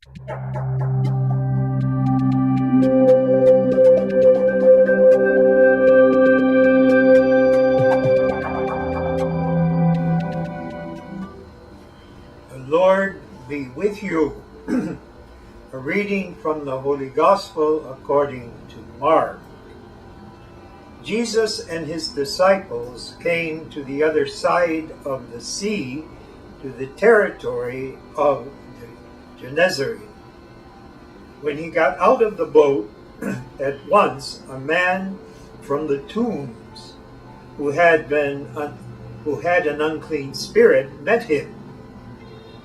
The Lord be with you. A reading from the Holy Gospel according to Mark. Jesus and his disciples came to the other side of the sea, to the territory of the Gennesaret. When he got out of the boat, at once a man from the tombs who had an unclean spirit met him.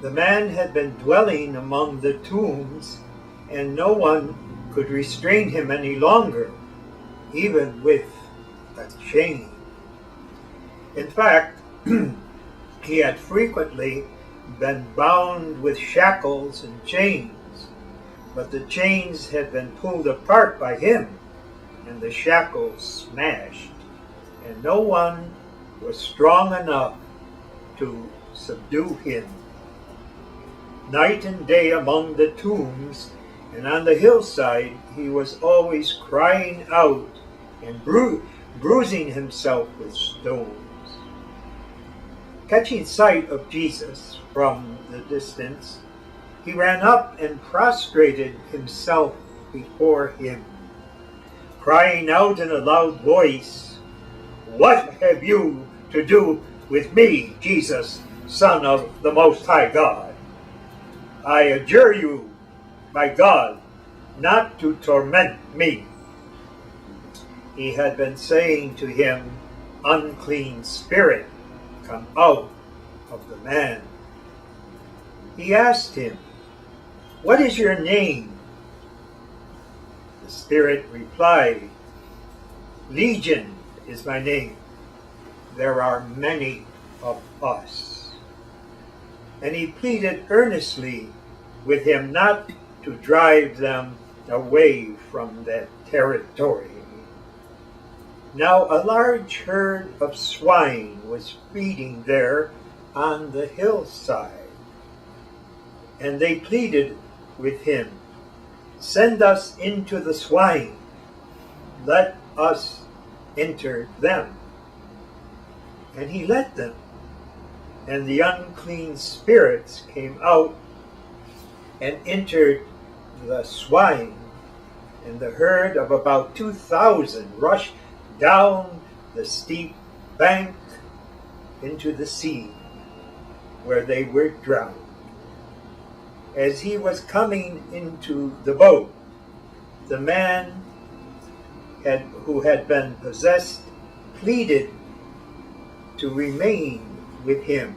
The man had been dwelling among the tombs, and no one could restrain him any longer, even with a chain. In fact, he had frequently been bound with shackles and chains, but the chains had been pulled apart by him, and the shackles smashed, and no one was strong enough to subdue him. Night and day among the tombs and on the hillside, he was always crying out and bruising himself with stones. Catching sight of Jesus from the distance, he ran up and prostrated himself before him, crying out in a loud voice, "What have you to do with me, Jesus, Son of the Most High God? I adjure you, by God, not to torment me." He had been saying to him, "Unclean spirit, come out of the man." He asked him, "What is your name?" The spirit replied, "Legion is my name. There are many of us." And he pleaded earnestly with him not to drive them away from that territory. Now a large herd of swine was feeding there on the hillside, and they pleaded with him, "Send us into the swine, let us enter them." And he let them, and the unclean spirits came out and entered the swine, and the herd of about 2,000 rushed down the steep bank into the sea, where they were drowned. As he was coming into the boat, the man who had been possessed pleaded to remain with him,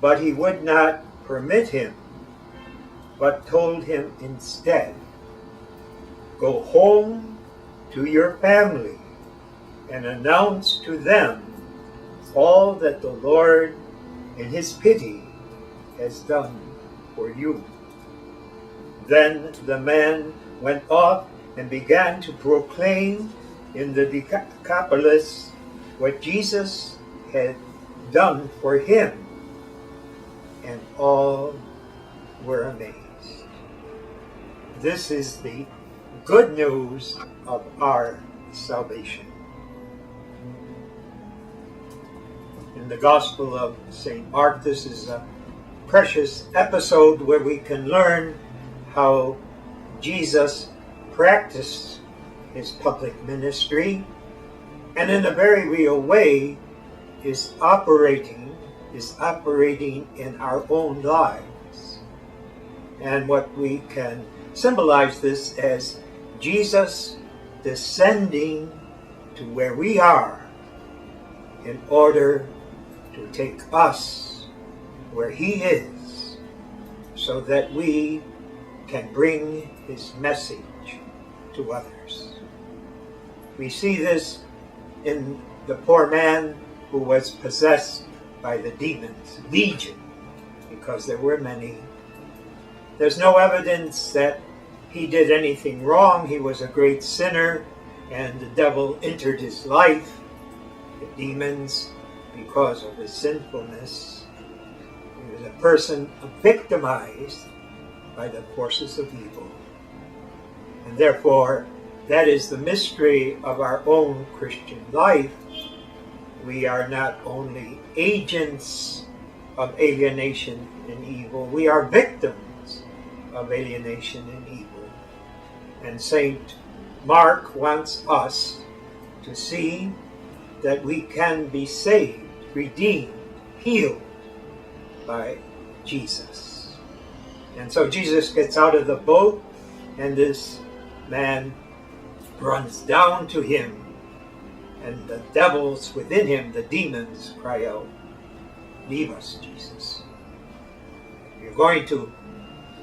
but he would not permit him, but told him instead, "Go home to your family and announce to them all that the Lord in his pity has done for you." Then the man went off and began to proclaim in the Decapolis what Jesus had done for him, and all were amazed. This is the good news of our salvation. In the Gospel of St. Mark, this is a precious episode where we can learn how Jesus practiced his public ministry, and in a very real way is operating in our own lives. And what we can symbolize this as Jesus descending to where we are in order to take us where he is, so that we can bring his message to others. We see this in the poor man who was possessed by the demons, legion, because there were many. There's no evidence that he did anything wrong. He was a great sinner, and the devil entered his life, the demons, because of his sinfulness. He was a person victimized, by the forces of evil. And therefore, that is the mystery of our own Christian life. We are not only agents of alienation and evil, we are victims of alienation and evil. And St. Mark wants us to see that we can be saved, redeemed, healed by Jesus. And so Jesus gets out of the boat, and this man runs down to him, and the devils within him, the demons, cry out, "Leave us, Jesus. If you're going to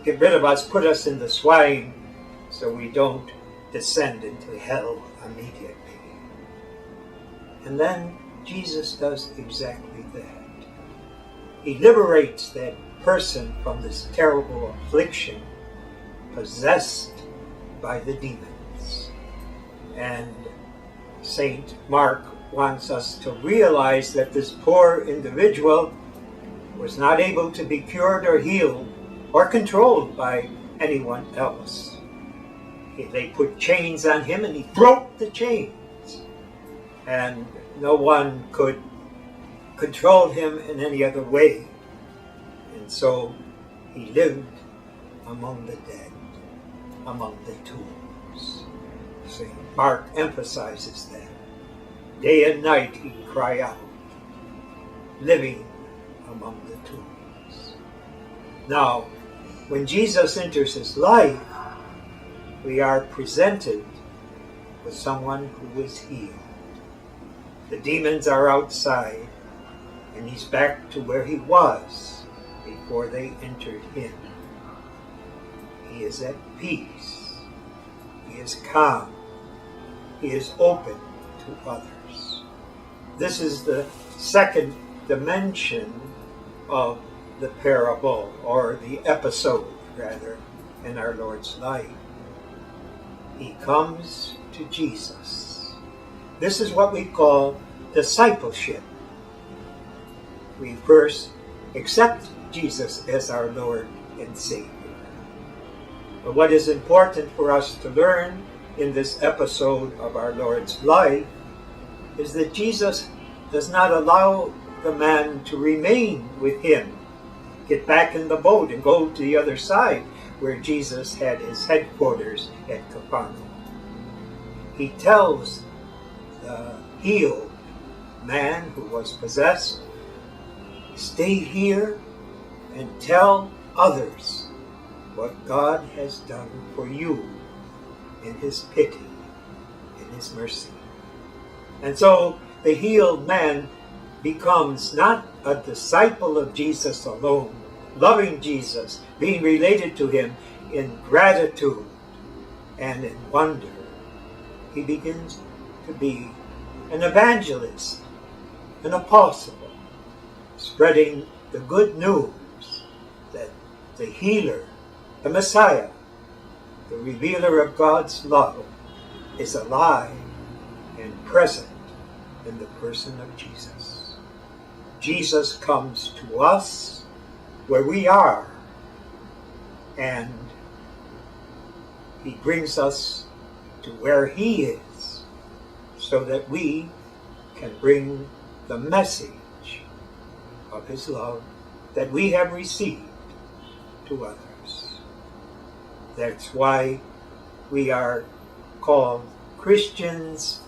get rid of us, put us in the swine so we don't descend into hell immediately." And then Jesus does exactly that. He liberates that person from this terrible affliction, possessed by the demons. And St. Mark wants us to realize that this poor individual was not able to be cured or healed or controlled by anyone else. They put chains on him and he broke the chains. And no one could control him in any other way. And so he lived among the dead, among the tombs. St. Mark emphasizes that. Day and night he cried out, living among the tombs. Now, when Jesus enters his life, we are presented with someone who is healed. The demons are outside, and he's back to where he was before they entered him. He is at peace. He is calm. He is open to others. This is the second dimension of the parable, or the episode, rather, in our Lord's life. He comes to Jesus. This is what we call discipleship. We first accept Jesus as our Lord and Savior. But what is important for us to learn in this episode of our Lord's life is that Jesus does not allow the man to remain with him, get back in the boat and go to the other side where Jesus had his headquarters at Capernaum. He tells the healed man who was possessed, "Stay here and tell others what God has done for you in his pity, in his mercy." And so the healed man becomes not a disciple of Jesus alone, loving Jesus, being related to him in gratitude and in wonder. He begins to be an evangelist, an apostle, spreading the good news that the healer, the Messiah, the revealer of God's love, is alive and present in the person of Jesus. Jesus comes to us where we are, and he brings us to where he is, so that we can bring the message of his love that we have received to others. That's why we are called Christians,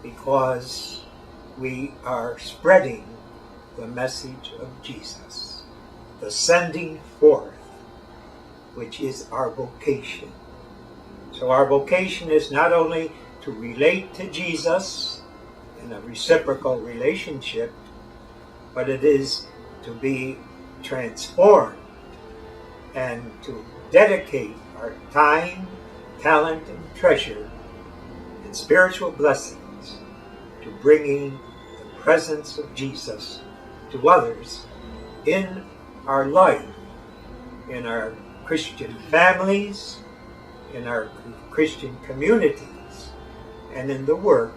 because we are spreading the message of Jesus, the sending forth, which is our vocation. So our vocation is not only to relate to Jesus in a reciprocal relationship, but it is to be transformed and to dedicate our time, talent, and treasure and spiritual blessings to bringing the presence of Jesus to others in our life, in our Christian families, in our Christian communities, and in the work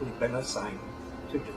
we've been assigned to do.